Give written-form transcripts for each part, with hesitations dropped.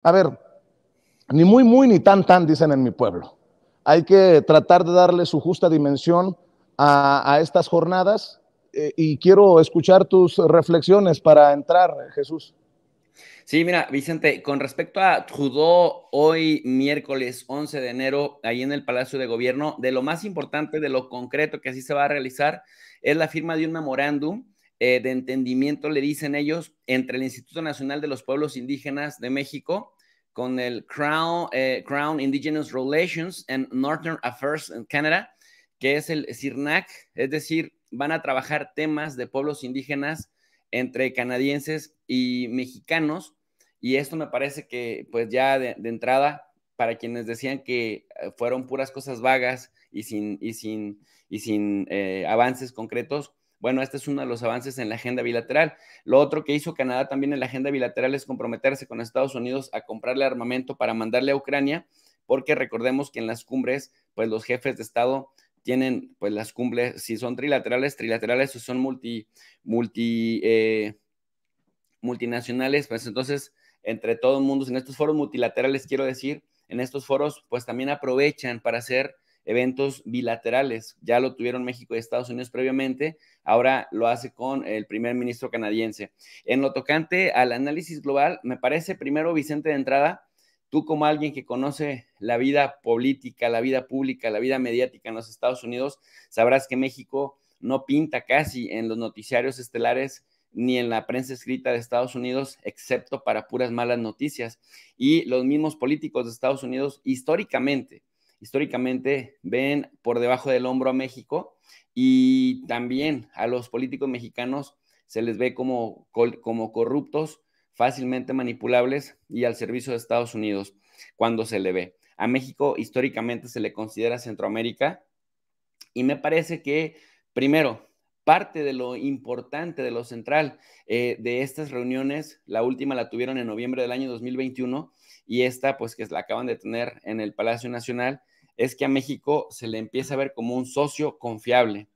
A ver, ni muy, muy, ni tan, tan, dicen en mi pueblo. Hay que tratar de darle su justa dimensión a estas jornadas y quiero escuchar tus reflexiones para entrar, Jesús. Sí, mira, Vicente, con respecto a Trudeau, hoy miércoles 11 de enero, ahí en el Palacio de Gobierno, de lo más importante, de lo concreto que así se va a realizar, es la firma de un memorándum de entendimiento, le dicen ellos, entre el Instituto Nacional de los Pueblos Indígenas de México, con el Crown Indigenous Relations and Northern Affairs en Canadá, que es el CIRNAC, es decir, van a trabajar temas de pueblos indígenas entre canadienses y mexicanos, y esto me parece que pues ya de entrada, para quienes decían que fueron puras cosas vagas y sin avances concretos, bueno, este es uno de los avances en la agenda bilateral. Lo otro que hizo Canadá también en la agenda bilateral es comprometerse con Estados Unidos a comprarle armamento para mandarle a Ucrania, porque recordemos que en las cumbres, pues los jefes de Estado tienen, pues las cumbres, si son trilaterales o son multinacionales, pues entonces, entre todos mundos, en estos foros multilaterales, quiero decir, en estos foros, pues también aprovechan para hacer eventos bilaterales. Ya lo tuvieron México y Estados Unidos previamente, ahora lo hace con el primer ministro canadiense. En lo tocante al análisis global, me parece primero, Vicente, de entrada, tú como alguien que conoce la vida política, la vida pública, la vida mediática en los Estados Unidos, sabrás que México no pinta casi en los noticiarios estelares ni en la prensa escrita de Estados Unidos, excepto para puras malas noticias. Y los mismos políticos de Estados Unidos históricamente ven por debajo del hombro a México, y también a los políticos mexicanos se les ve como corruptos, fácilmente manipulables y al servicio de Estados Unidos cuando se le ve. A México históricamente se le considera Centroamérica, y me parece que, primero, parte de lo importante, de lo central de estas reuniones, la última la tuvieron en noviembre del año 2021, y esta, pues que la acaban de tener en el Palacio Nacional, es que a México se le empieza a ver como un socio confiable,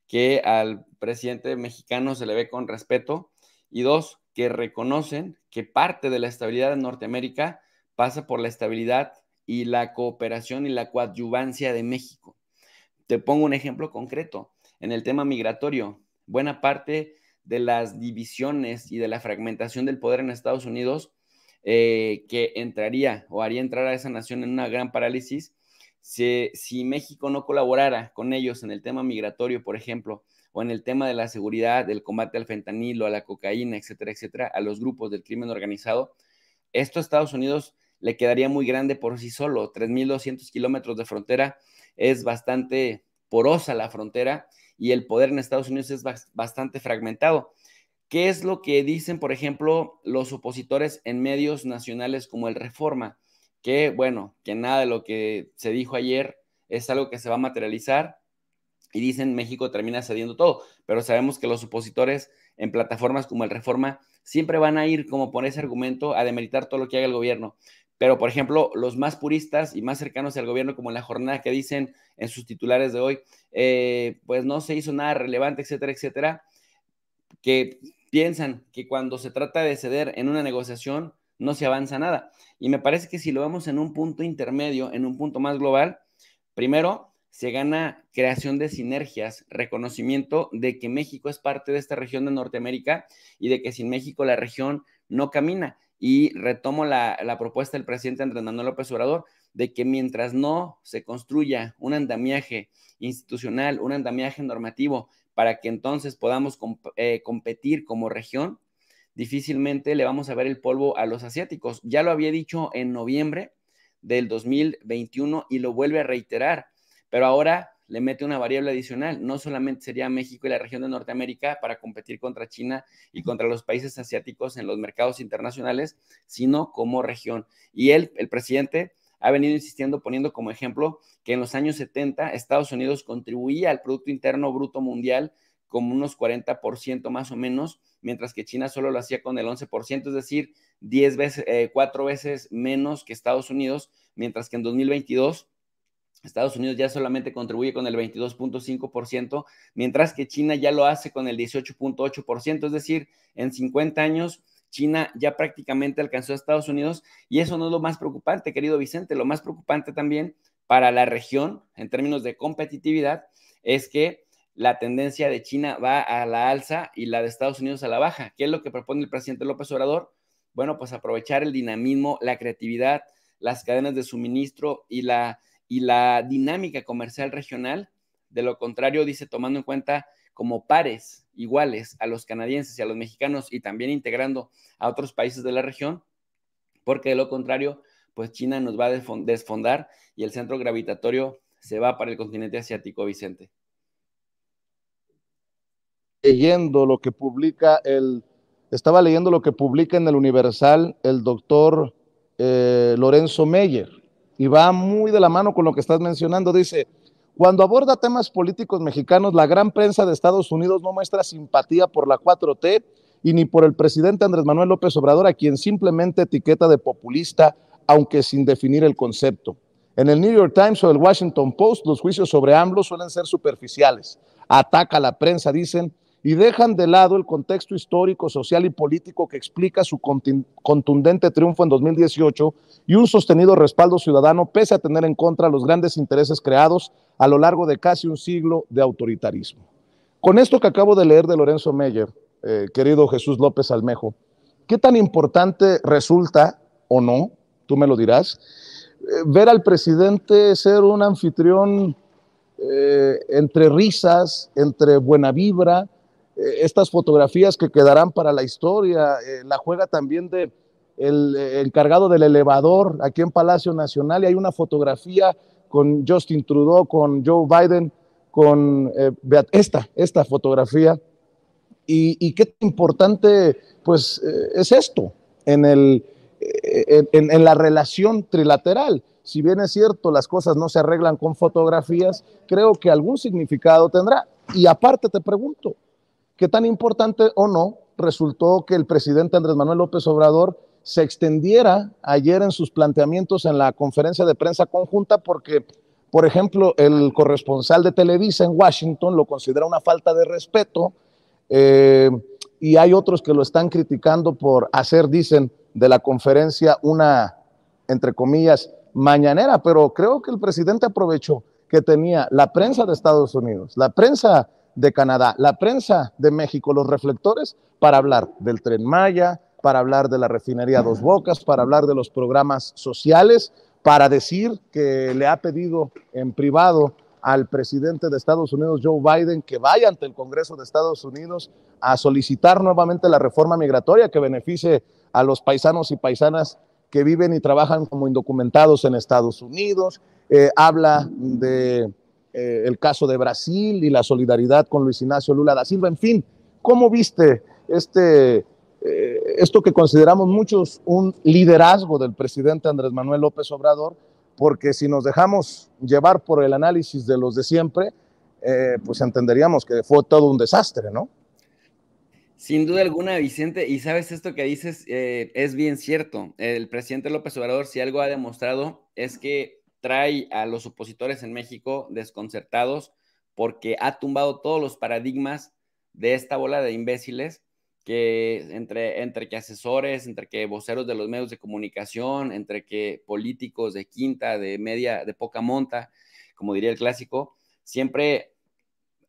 que al presidente mexicano se le ve con respeto, y dos, que reconocen que parte de la estabilidad de Norteamérica pasa por la estabilidad y la cooperación y la coadyuvancia de México. Te pongo un ejemplo concreto. En el tema migratorio, buena parte de las divisiones y de la fragmentación del poder en Estados Unidos, que entraría o haría entrar a esa nación en una gran parálisis, si México no colaborara con ellos en el tema migratorio, por ejemplo, o en el tema de la seguridad, del combate al fentanilo, a la cocaína, etcétera, etcétera, a los grupos del crimen organizado, esto a Estados Unidos le quedaría muy grande por sí solo. 3.200 kilómetros de frontera es bastante porosa la frontera, y el poder en Estados Unidos es bastante fragmentado. ¿Qué es lo que dicen, por ejemplo, los opositores en medios nacionales como el Reforma? Que, bueno, que nada de lo que se dijo ayer es algo que se va a materializar, y dicen México termina cediendo todo, pero sabemos que los opositores en plataformas como el Reforma siempre van a ir como por ese argumento a demeritar todo lo que haga el gobierno. Pero, por ejemplo, los más puristas y más cercanos al gobierno, como en La Jornada, que dicen en sus titulares de hoy, pues no se hizo nada relevante, etcétera, etcétera, que piensan que cuando se trata de ceder en una negociación no se avanza nada. Y me parece que si lo vemos en un punto intermedio, en un punto más global, primero se gana creación de sinergias, reconocimiento de que México es parte de esta región de Norteamérica y de que sin México la región no camina. Y retomo la propuesta del presidente Andrés Manuel López Obrador de que mientras no se construya un andamiaje institucional, un andamiaje normativo, para que entonces podamos competir como región, difícilmente le vamos a ver el polvo a los asiáticos. Ya lo había dicho en noviembre del 2021 y lo vuelve a reiterar, pero ahora le mete una variable adicional. No solamente sería México y la región de Norteamérica para competir contra China y contra los países asiáticos en los mercados internacionales, sino como región. Y él, el presidente, ha venido insistiendo, poniendo como ejemplo que en los años 70 Estados Unidos contribuía al Producto Interno Bruto Mundial como unos 40% más o menos, mientras que China solo lo hacía con el 11%, es decir, 10 veces, 4 veces menos que Estados Unidos, mientras que en 2022 Estados Unidos ya solamente contribuye con el 22.5%, mientras que China ya lo hace con el 18.8%, es decir, en 50 años China ya prácticamente alcanzó a Estados Unidos y eso no es lo más preocupante, querido Vicente. Lo más preocupante también para la región en términos de competitividad es que la tendencia de China va a la alza y la de Estados Unidos a la baja. ¿Qué es lo que propone el presidente López Obrador? Bueno, pues aprovechar el dinamismo, la creatividad, las cadenas de suministro y la dinámica comercial regional. De lo contrario, dice, tomando en cuenta como pares iguales a los canadienses y a los mexicanos y también integrando a otros países de la región, porque de lo contrario, pues China nos va a desfondar y el centro gravitatorio se va para el continente asiático, Vicente. Leyendo lo que publica estaba leyendo lo que publica en el Universal el doctor Lorenzo Meyer, y va muy de la mano con lo que estás mencionando. Dice, cuando aborda temas políticos mexicanos, la gran prensa de Estados Unidos no muestra simpatía por la 4T y ni por el presidente Andrés Manuel López Obrador, a quien simplemente etiqueta de populista, aunque sin definir el concepto. En el New York Times o el Washington Post, los juicios sobre AMLO suelen ser superficiales. Ataca a la prensa, dicen, y dejan de lado el contexto histórico, social y político que explica su contundente triunfo en 2018 y un sostenido respaldo ciudadano pese a tener en contra los grandes intereses creados a lo largo de casi un siglo de autoritarismo. Con esto que acabo de leer de Lorenzo Meyer, querido Jesús López Almejo, ¿qué tan importante resulta o no, tú me lo dirás, ver al presidente ser un anfitrión entre risas, entre buena vibra, estas fotografías que quedarán para la historia, la juega también de el encargado del elevador aquí en Palacio Nacional, y hay una fotografía con Justin Trudeau, con Joe Biden, con esta fotografía, y qué importante pues es esto en la relación trilateral. Si bien es cierto, las cosas no se arreglan con fotografías, creo que algún significado tendrá. Y aparte te pregunto, ¿qué tan importante o no resultó que el presidente Andrés Manuel López Obrador se extendiera ayer en sus planteamientos en la conferencia de prensa conjunta? Porque, por ejemplo, el corresponsal de Televisa en Washington lo considera una falta de respeto, eh, y hay otros que lo están criticando por hacer, dicen, de la conferencia una, entre comillas, mañanera, pero creo que el presidente aprovechó que tenía la prensa de Estados Unidos, la prensa de Canadá, la prensa de México, los reflectores, para hablar del Tren Maya, para hablar de la refinería Dos Bocas, para hablar de los programas sociales, para decir que le ha pedido en privado al presidente de Estados Unidos, Joe Biden, que vaya ante el Congreso de Estados Unidos a solicitar nuevamente la reforma migratoria que beneficie a los paisanos y paisanas que viven y trabajan como indocumentados en Estados Unidos. Habla de el caso de Brasil y la solidaridad con Luis Ignacio Lula da Silva. En fin, ¿cómo viste esto que consideramos muchos un liderazgo del presidente Andrés Manuel López Obrador? Porque si nos dejamos llevar por el análisis de los de siempre, pues entenderíamos que fue todo un desastre, ¿no? Sin duda alguna, Vicente, y sabes esto que dices, es bien cierto. El presidente López Obrador, si algo ha demostrado, es que trae a los opositores en México desconcertados porque ha tumbado todos los paradigmas de esta bola de imbéciles que entre que asesores, entre que voceros de los medios de comunicación, entre que políticos de quinta, de media, de poca monta, como diría el clásico, siempre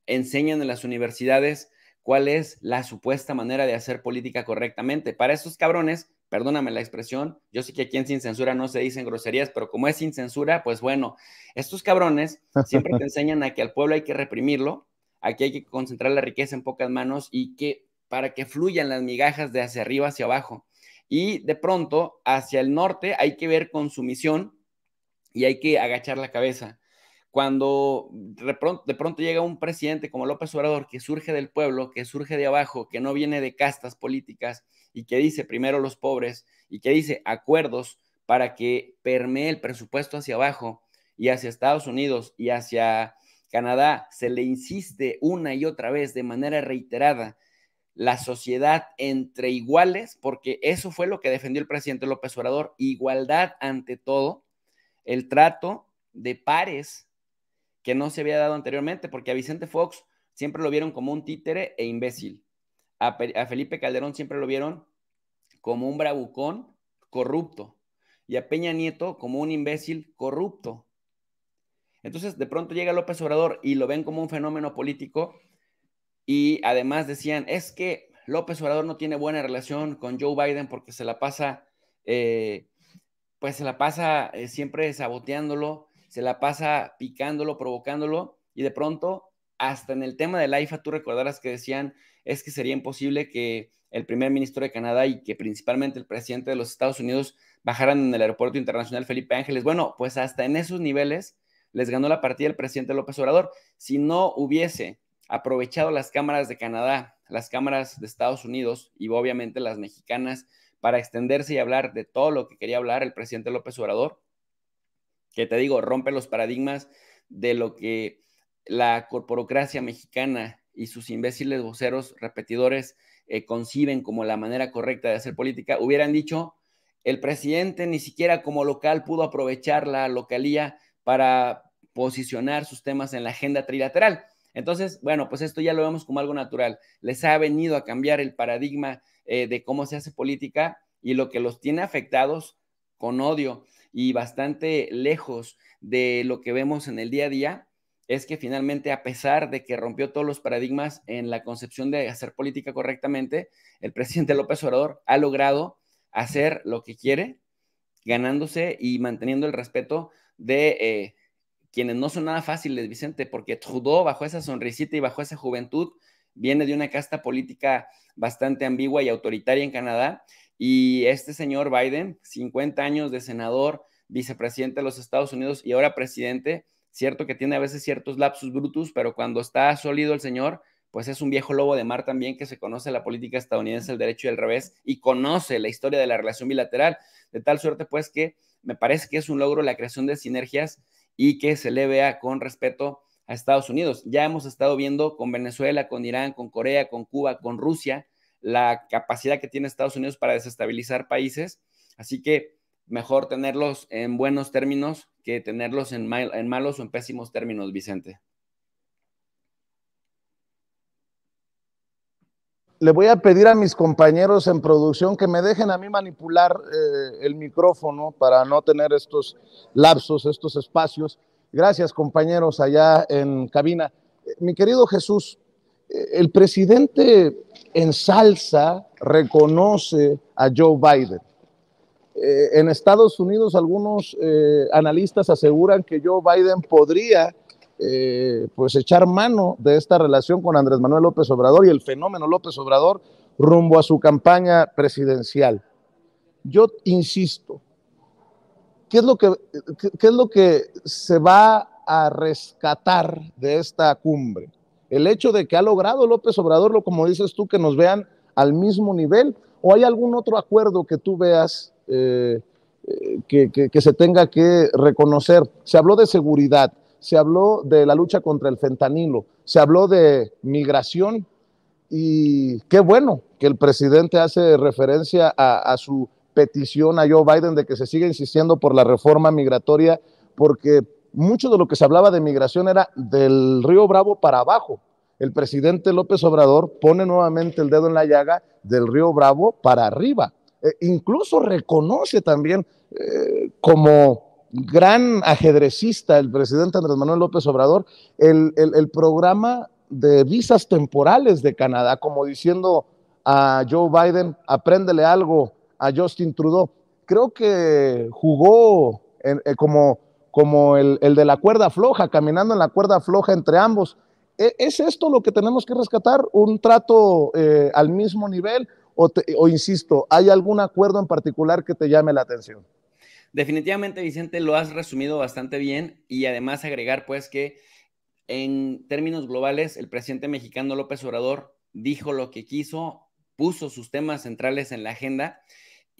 enseñan en las universidades cuál es la supuesta manera de hacer política correctamente. Para esos cabrones, perdóname la expresión, yo sé que aquí en Sin Censura no se dicen groserías, pero como es sin censura, pues bueno, estos cabrones siempre te enseñan a que al pueblo hay que reprimirlo, a que hay que concentrar la riqueza en pocas manos y que para que fluyan las migajas de hacia arriba hacia abajo. Y de pronto, hacia el norte hay que ver con sumisión y hay que agachar la cabeza. Cuando de pronto llega un presidente como López Obrador que surge del pueblo, que surge de abajo, que no viene de castas políticas y que dice primero los pobres y que dice acuerdos para que permee el presupuesto hacia abajo y hacia Estados Unidos y hacia Canadá, se le insiste una y otra vez de manera reiterada la sociedad entre iguales, porque eso fue lo que defendió el presidente López Obrador, igualdad ante todo, el trato de pares que no se había dado anteriormente, porque a Vicente Fox siempre lo vieron como un títere e imbécil. A Felipe Calderón siempre lo vieron como un bravucón corrupto y a Peña Nieto como un imbécil corrupto. Entonces, de pronto llega López Obrador y lo ven como un fenómeno político y además decían, es que López Obrador no tiene buena relación con Joe Biden porque se la pasa, siempre saboteándolo, se la pasa picándolo, provocándolo, y de pronto, hasta en el tema del AIFA, tú recordarás que decían, es que sería imposible que el primer ministro de Canadá y que principalmente el presidente de los Estados Unidos bajaran en el aeropuerto internacional Felipe Ángeles. Bueno, pues hasta en esos niveles les ganó la partida el presidente López Obrador. Si no hubiese aprovechado las cámaras de Canadá, las cámaras de Estados Unidos y obviamente las mexicanas para extenderse y hablar de todo lo que quería hablar el presidente López Obrador, que te digo, rompe los paradigmas de lo que la corporocracia mexicana y sus imbéciles voceros repetidores conciben como la manera correcta de hacer política. Hubieran dicho, el presidente ni siquiera como local pudo aprovechar la localía para posicionar sus temas en la agenda trilateral. Entonces, bueno, pues esto ya lo vemos como algo natural. Les ha venido a cambiar el paradigma de cómo se hace política, y lo que los tiene afectados con odio y bastante lejos de lo que vemos en el día a día es que finalmente, a pesar de que rompió todos los paradigmas en la concepción de hacer política correctamente, el presidente López Obrador ha logrado hacer lo que quiere, ganándose y manteniendo el respeto de quienes no son nada fáciles, Vicente, porque Trudeau, bajo esa sonrisita y bajo esa juventud, viene de una casta política bastante ambigua y autoritaria en Canadá, y este señor Biden, 50 años de senador, vicepresidente de los Estados Unidos y ahora presidente, cierto que tiene a veces ciertos lapsus brutus, pero cuando está sólido el señor, pues es un viejo lobo de mar también, que se conoce la política estadounidense, el derecho y el revés, y conoce la historia de la relación bilateral, de tal suerte pues que me parece que es un logro la creación de sinergias y que se le vea con respeto a Estados Unidos. Ya hemos estado viendo con Venezuela, con Irán, con Corea, con Cuba, con Rusia, la capacidad que tiene Estados Unidos para desestabilizar países, así que mejor tenerlos en buenos términos que tenerlos en malos o en pésimos términos, Vicente. Le voy a pedir a mis compañeros en producción que me dejen a mí manipular el micrófono para no tener estos lapsos, estos espacios. Gracias, compañeros, allá en cabina. Mi querido Jesús, el presidente ensalza, reconoce a Joe Biden. En Estados Unidos, algunos analistas aseguran que Joe Biden podría pues echar mano de esta relación con Andrés Manuel López Obrador y el fenómeno López Obrador rumbo a su campaña presidencial. Yo insisto, ¿qué es lo que se va a rescatar de esta cumbre? El hecho de que ha logrado López Obrador, como dices tú, que nos vean al mismo nivel, o hay algún otro acuerdo que tú veas que se tenga que reconocer. Se habló de seguridad, se habló de la lucha contra el fentanilo, se habló de migración, y qué bueno que el presidente hace referencia a su petición a Joe Biden de que se siga insistiendo por la reforma migratoria, porque mucho de lo que se hablaba de migración era del Río Bravo para abajo. El presidente López Obrador pone nuevamente el dedo en la llaga del Río Bravo para arriba. Incluso reconoce también como gran ajedrecista el presidente Andrés Manuel López Obrador el programa de visas temporales de Canadá, como diciendo a Joe Biden, apréndele algo a Justin Trudeau. Creo que jugó como el de la cuerda floja, caminando en la cuerda floja entre ambos. ¿Es esto lo que tenemos que rescatar? ¿Un trato al mismo nivel? O insisto, ¿hay algún acuerdo en particular que te llame la atención? Definitivamente, Vicente, lo has resumido bastante bien, y además agregar pues que en términos globales el presidente mexicano López Obrador dijo lo que quiso, puso sus temas centrales en la agenda,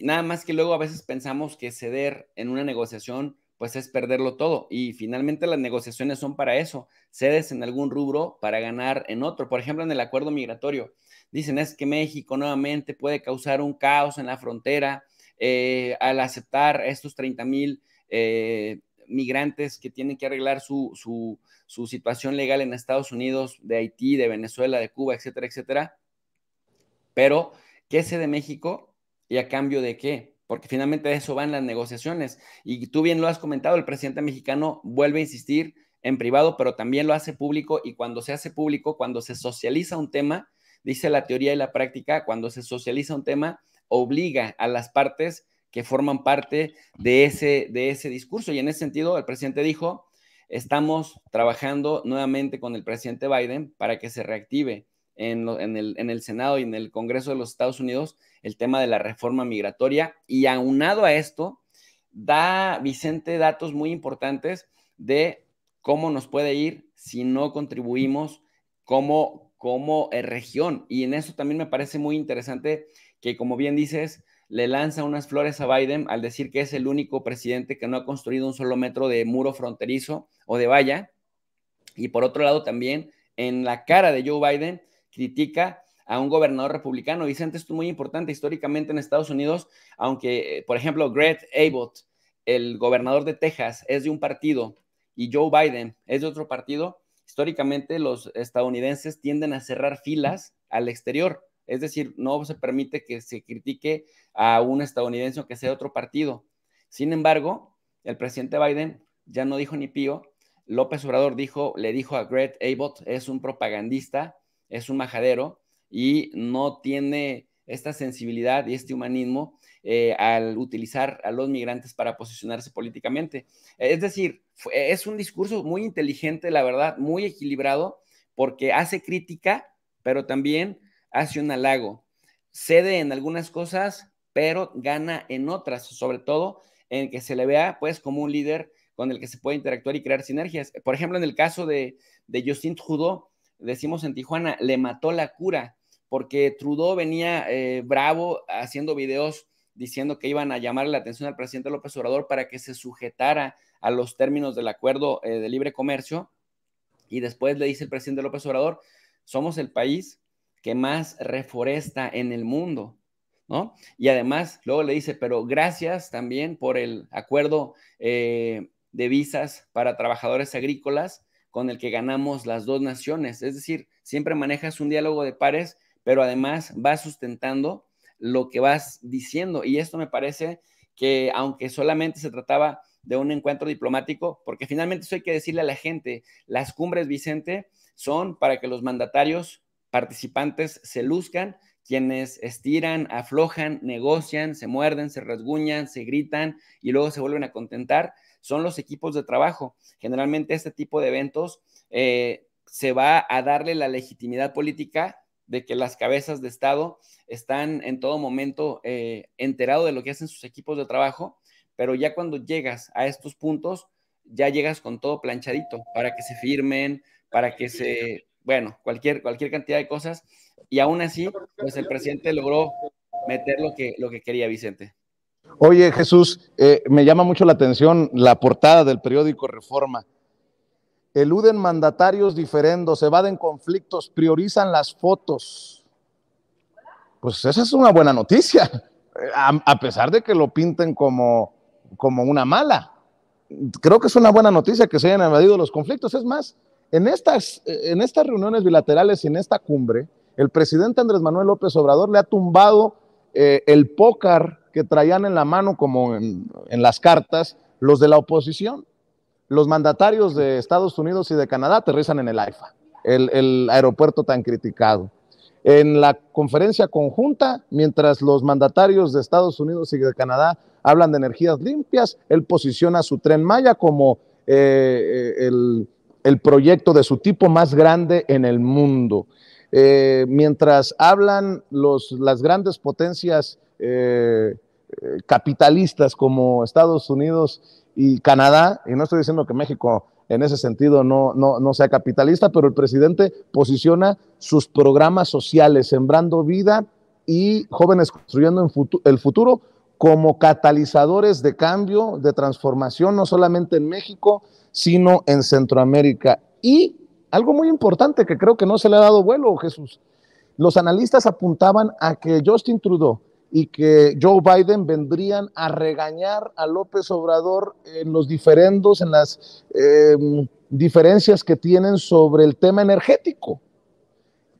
nada más que luego a veces pensamos que ceder en una negociación pues es perderlo todo, y finalmente las negociaciones son para eso, cedes en algún rubro para ganar en otro. Por ejemplo, en el acuerdo migratorio dicen es que México nuevamente puede causar un caos en la frontera al aceptar estos 30,000 migrantes que tienen que arreglar su situación legal en Estados Unidos, de Haití, de Venezuela, de Cuba, etcétera, etcétera. Pero, ¿qué sé de México? ¿Y a cambio de qué? Porque finalmente de eso van las negociaciones. Y tú bien lo has comentado, el presidente mexicano vuelve a insistir en privado, pero también lo hace público, y cuando se hace público, cuando se socializa un tema, dice la teoría y la práctica, cuando se socializa un tema, obliga a las partes que forman parte de ese discurso. Y en ese sentido, el presidente dijo, estamos trabajando nuevamente con el presidente Biden para que se reactive en el Senado y en el Congreso de los Estados Unidos el tema de la reforma migratoria. Y aunado a esto, da Vicente datos muy importantes de cómo nos puede ir si no contribuimos como región. Y en eso también me parece muy interesante que, como bien dices, le lanza unas flores a Biden al decir que es el único presidente que no ha construido un solo metro de muro fronterizo o de valla. Y por otro lado también, en la cara de Joe Biden, critica a un gobernador republicano. Vicente, esto es muy importante históricamente en Estados Unidos, aunque, por ejemplo, Greg Abbott, el gobernador de Texas, es de un partido y Joe Biden es de otro partido, históricamente los estadounidenses tienden a cerrar filas al exterior. Es decir, no se permite que se critique a un estadounidense que sea de otro partido. Sin embargo, el presidente Biden ya no dijo ni pío. López Obrador le dijo a Greg Abbott, es un propagandista, es un majadero y no tiene esta sensibilidad y este humanismo al utilizar a los migrantes para posicionarse políticamente. Es decir, es un discurso muy inteligente, la verdad, muy equilibrado, porque hace crítica, pero también hace un halago. Cede en algunas cosas, pero gana en otras, sobre todo en que se le vea pues como un líder con el que se puede interactuar y crear sinergias. Por ejemplo, en el caso de Justin Trudeau, decimos en Tijuana, le mató la cura, porque Trudeau venía bravo haciendo videos diciendo que iban a llamar la atención al presidente López Obrador para que se sujetara a los términos del acuerdo de libre comercio, y después le dice el presidente López Obrador, somos el país que más reforesta en el mundo, ¿no? Y además, luego le dice, pero gracias también por el acuerdo de visas para trabajadores agrícolas con el que ganamos las dos naciones. Es decir, siempre manejas un diálogo de pares, pero además vas sustentando lo que vas diciendo. Y esto me parece que, aunque solamente se trataba de un encuentro diplomático, porque finalmente eso hay que decirle a la gente, las cumbres, Vicente, son para que los mandatarios participantes se luzcan, quienes estiran, aflojan, negocian, se muerden, se rasguñan, se gritan y luego se vuelven a contentar, son los equipos de trabajo. Generalmente este tipo de eventos se va a darle la legitimidad política de que las cabezas de Estado están en todo momento enterados de lo que hacen sus equipos de trabajo, pero ya cuando llegas a estos puntos, ya llegas con todo planchadito para que se firmen, para que bueno, cualquier cantidad de cosas, y aún así, pues el presidente logró meter lo que quería, Vicente. Oye, Jesús, me llama mucho la atención la portada del periódico Reforma. Eluden mandatarios diferendos, evaden conflictos, priorizan las fotos. Pues esa es una buena noticia, a pesar de que lo pinten como una mala. Creo que es una buena noticia que se hayan evadido los conflictos. Es más, en estas reuniones bilaterales y en esta cumbre, el presidente Andrés Manuel López Obrador le ha tumbado el póker que traían en la mano, como en las cartas, los de la oposición. Los mandatarios de Estados Unidos y de Canadá aterrizan en el AIFA, el aeropuerto tan criticado. En la conferencia conjunta, mientras los mandatarios de Estados Unidos y de Canadá hablan de energías limpias, él posiciona su Tren Maya como el proyecto de su tipo más grande en el mundo. Mientras hablan las grandes potencias capitalistas como Estados Unidos y Canadá, y no estoy diciendo que México en ese sentido no sea capitalista, pero el presidente posiciona sus programas sociales, sembrando vida y jóvenes construyendo el futuro, como catalizadores de cambio, de transformación, no solamente en México, sino en Centroamérica. Y algo muy importante que creo que no se le ha dado vuelo, Jesús. Los analistas apuntaban a que Justin Trudeau y que Joe Biden vendrían a regañar a López Obrador en los diferendos, en las diferencias que tienen sobre el tema energético.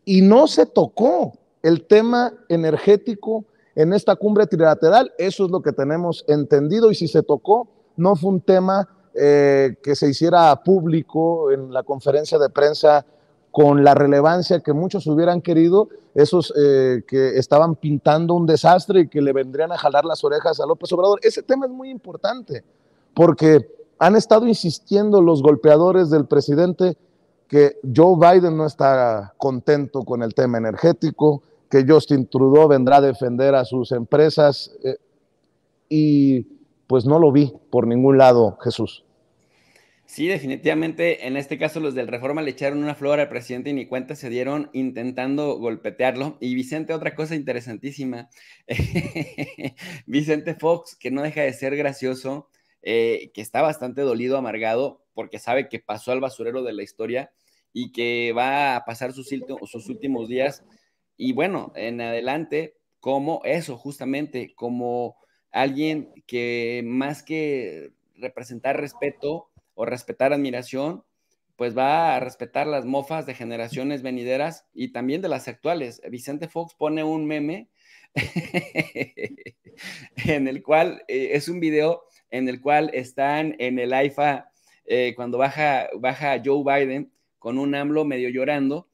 Y no se tocó el tema energético en esta cumbre trilateral. Eso es lo que tenemos entendido, y si se tocó, no fue un tema que se hiciera público en la conferencia de prensa con la relevancia que muchos hubieran querido, esos que estaban pintando un desastre y que le vendrían a jalar las orejas a López Obrador. Ese tema es muy importante, porque han estado insistiendo los golpeadores del presidente que Joe Biden no está contento con el tema energético, que Justin Trudeau vendrá a defender a sus empresas, y pues no lo vi por ningún lado, Jesús. Sí, definitivamente, en este caso los del Reforma le echaron una flor al presidente y ni cuenta se dieron intentando golpetearlo. Y Vicente, otra cosa interesantísima, Vicente Fox, que no deja de ser gracioso, que está bastante dolido, amargado, porque sabe que pasó al basurero de la historia y que va a pasar sus últimos días, y bueno, en adelante, como eso, justamente, como alguien que más que representar respeto o respetar admiración, pues va a respetar las mofas de generaciones venideras y también de las actuales. Vicente Fox pone un meme en el cual es un video en el cual están en el AIFA cuando baja Joe Biden con un AMLO medio llorando,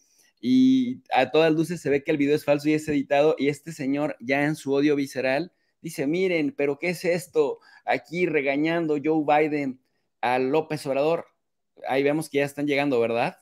y a todas luces se ve que el video es falso y es editado, y este señor ya en su odio visceral dice, miren, pero ¿qué es esto? Aquí regañando Joe Biden a López Obrador. Ahí vemos que ya están llegando, ¿verdad?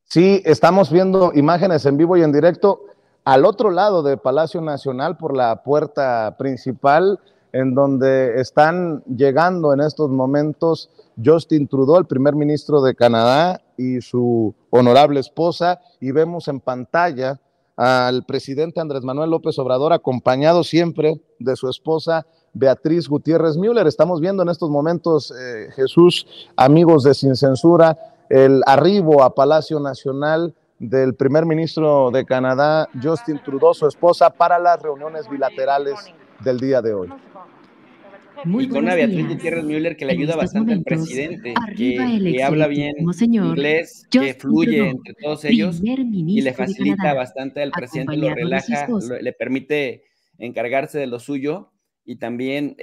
Sí, estamos viendo imágenes en vivo y en directo al otro lado de Palacio Nacional, por la puerta principal, en donde están llegando en estos momentos Justin Trudeau, el primer ministro de Canadá, y su honorable esposa, y vemos en pantalla al presidente Andrés Manuel López Obrador, acompañado siempre de su esposa Beatriz Gutiérrez Müller. Estamos viendo en estos momentos, Jesús, amigos de Sin Censura, el arribo a Palacio Nacional del primer ministro de Canadá, Justin Trudeau, su esposa, para las reuniones bilaterales del día de hoy. Y con una Beatriz Gutiérrez Müller que le ayuda bastante al presidente, que habla bien inglés, que fluye entre todos ellos y le facilita bastante al presidente, lo relaja, le permite encargarse de lo suyo y también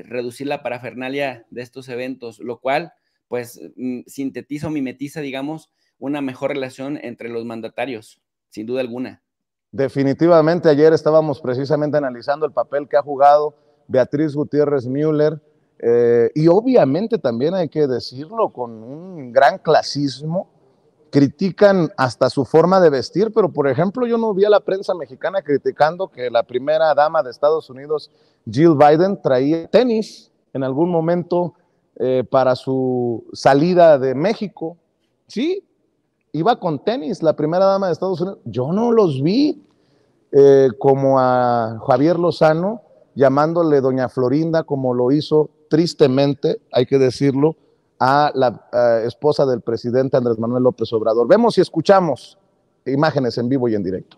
reducir la parafernalia de estos eventos, lo cual pues sintetiza o mimetiza, digamos, una mejor relación entre los mandatarios, sin duda alguna. Definitivamente, ayer estábamos precisamente analizando el papel que ha jugado Beatriz Gutiérrez Müller, y obviamente también hay que decirlo con un gran clasismo, critican hasta su forma de vestir, pero por ejemplo yo no vi a la prensa mexicana criticando que la primera dama de Estados Unidos, Jill Biden, traía tenis en algún momento para su salida de México. Sí, iba con tenis la primera dama de Estados Unidos. Yo no los vi, como a Javier Lozano llamándole doña Florinda, como lo hizo tristemente, hay que decirlo, a la esposa del presidente Andrés Manuel López Obrador. Vemos y escuchamos imágenes en vivo y en directo.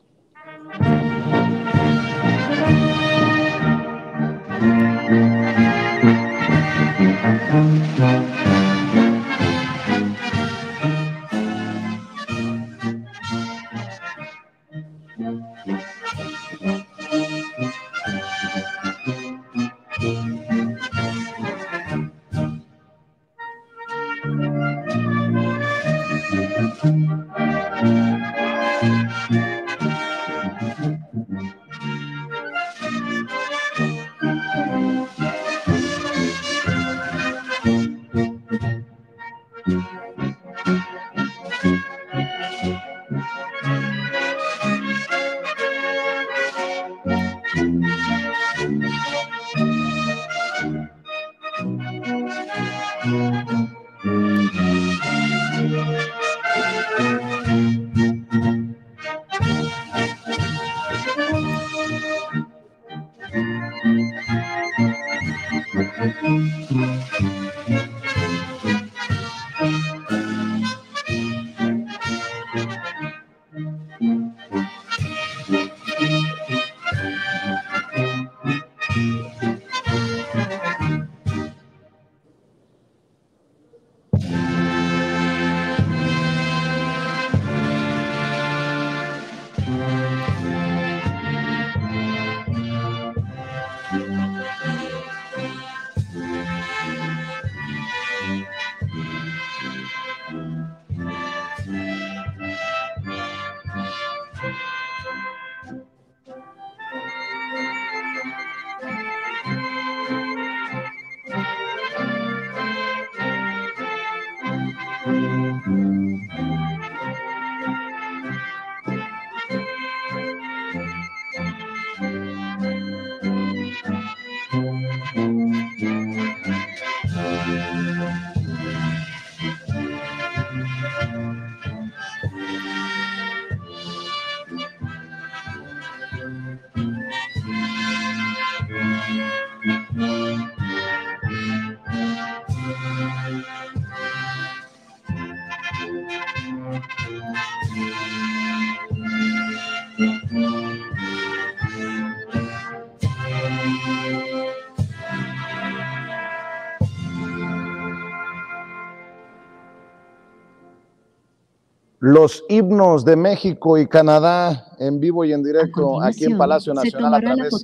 los himnos de México y Canadá en vivo y en directo aquí en Palacio Nacional a través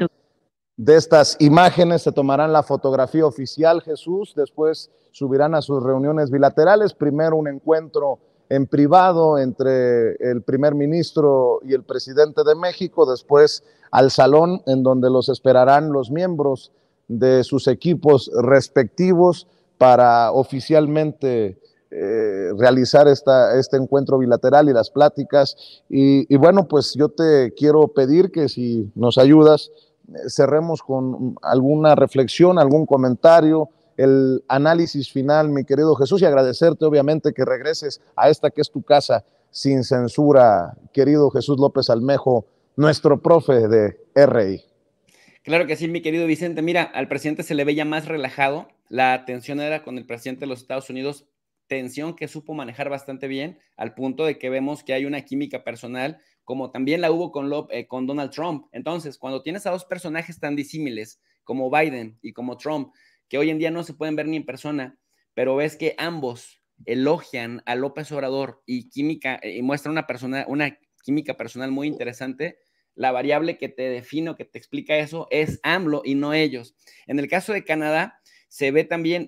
de estas imágenes. Se tomarán la fotografía oficial, Jesús, después subirán a sus reuniones bilaterales, primero un encuentro en privado entre el primer ministro y el presidente de México, después al salón en donde los esperarán los miembros de sus equipos respectivos para oficialmente realizar este encuentro bilateral y las pláticas. Y bueno, pues yo te quiero pedir que si nos ayudas, cerremos con alguna reflexión, algún comentario, el análisis final, mi querido Jesús, y agradecerte obviamente que regreses a esta que es tu casa sin censura, querido Jesús López Almejo, nuestro profe de RI. Claro que sí, mi querido Vicente. Mira, al presidente se le ve ya más relajado. La tensión era con el presidente de los Estados Unidos, tensión que supo manejar bastante bien, al punto de que vemos que hay una química personal, como también la hubo con Donald Trump. Entonces, cuando tienes a dos personajes tan disímiles como Biden y como Trump, que hoy en día no se pueden ver ni en persona, pero ves que ambos elogian a López Obrador y muestran una química personal muy interesante. La variable que te define o que te explica eso es AMLO y no ellos. En el caso de Canadá, se ve también,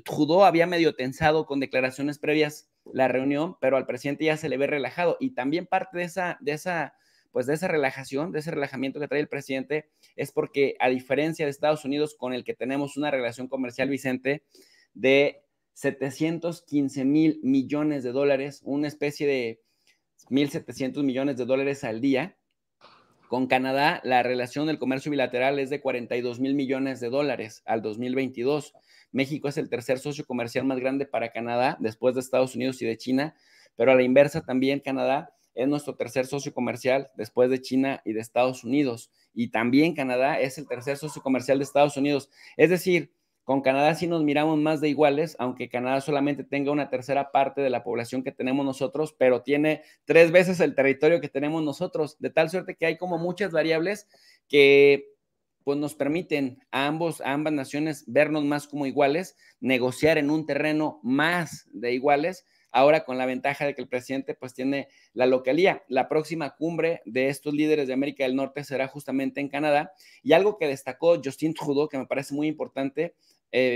Trudeau había medio tensado con declaraciones previas la reunión, pero al presidente ya se le ve relajado, y también parte de esa relajación, de ese relajamiento que trae el presidente, es porque, a diferencia de Estados Unidos, con el que tenemos una relación comercial, Vicente, de 715 mil millones de dólares, una especie de 1.700 millones de dólares al día. Con Canadá, la relación del comercio bilateral es de 42 mil millones de dólares al 2022. México es el tercer socio comercial más grande para Canadá, después de Estados Unidos y de China, pero a la inversa también Canadá es nuestro tercer socio comercial después de China y de Estados Unidos. Y también Canadá es el tercer socio comercial de Estados Unidos. Es decir, con Canadá sí nos miramos más de iguales, aunque Canadá solamente tenga una tercera parte de la población que tenemos nosotros, pero tiene 3 veces el territorio que tenemos nosotros, de tal suerte que hay como muchas variables que pues nos permiten a ambas naciones vernos más como iguales, negociar en un terreno más de iguales, ahora con la ventaja de que el presidente pues tiene la localía. La próxima cumbre de estos líderes de América del Norte será justamente en Canadá, y algo que destacó Justin Trudeau, que me parece muy importante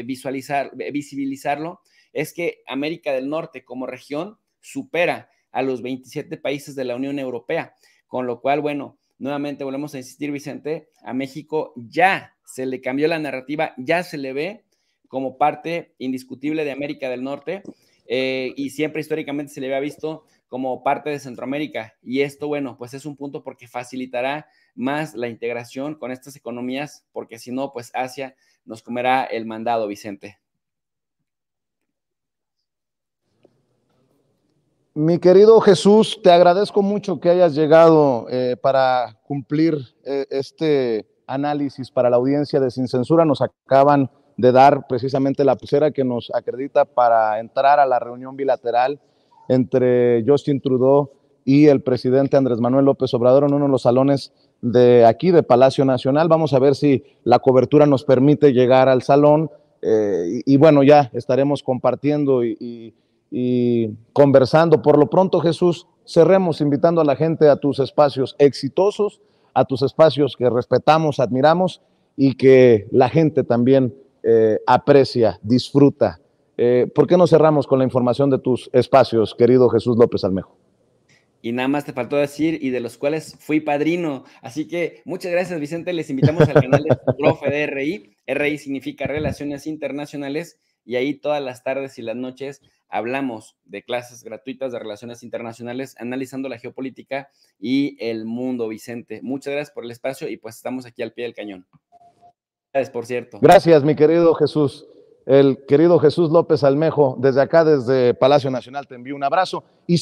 visibilizarlo, es que América del Norte como región supera a los 27 países de la Unión Europea, con lo cual, bueno, nuevamente volvemos a insistir, Vicente, a México ya se le cambió la narrativa, ya se le ve como parte indiscutible de América del Norte, y siempre históricamente se le había visto como parte de Centroamérica, y esto, bueno, pues es un punto porque facilitará más la integración con estas economías, porque si no, pues Asia nos comerá el mandado, Vicente. Mi querido Jesús, te agradezco mucho que hayas llegado para cumplir este análisis para la audiencia de Sin Censura. Nos acaban de dar precisamente la pulsera que nos acredita para entrar a la reunión bilateral entre Justin Trudeau y el presidente Andrés Manuel López Obrador en uno de los salones de aquí, de Palacio Nacional. Vamos a ver si la cobertura nos permite llegar al salón y bueno, ya estaremos compartiendo y conversando. Por lo pronto, Jesús, cerremos invitando a la gente a tus espacios exitosos, a tus espacios que respetamos, admiramos y que la gente también aprecia, disfruta. ¿Por qué no cerramos con la información de tus espacios, querido Jesús López Almejo? Y nada más te faltó decir, y de los cuales fui padrino. Así que muchas gracias, Vicente. Les invitamos al canal de Profe de RI. RI significa Relaciones Internacionales, y ahí todas las tardes y las noches hablamos de clases gratuitas de relaciones internacionales, analizando la geopolítica y el mundo, Vicente. Muchas gracias por el espacio, y pues estamos aquí al pie del cañón. Gracias, por cierto. Gracias, mi querido Jesús. El querido Jesús López Almejo, desde acá, desde Palacio Nacional, te envío un abrazo y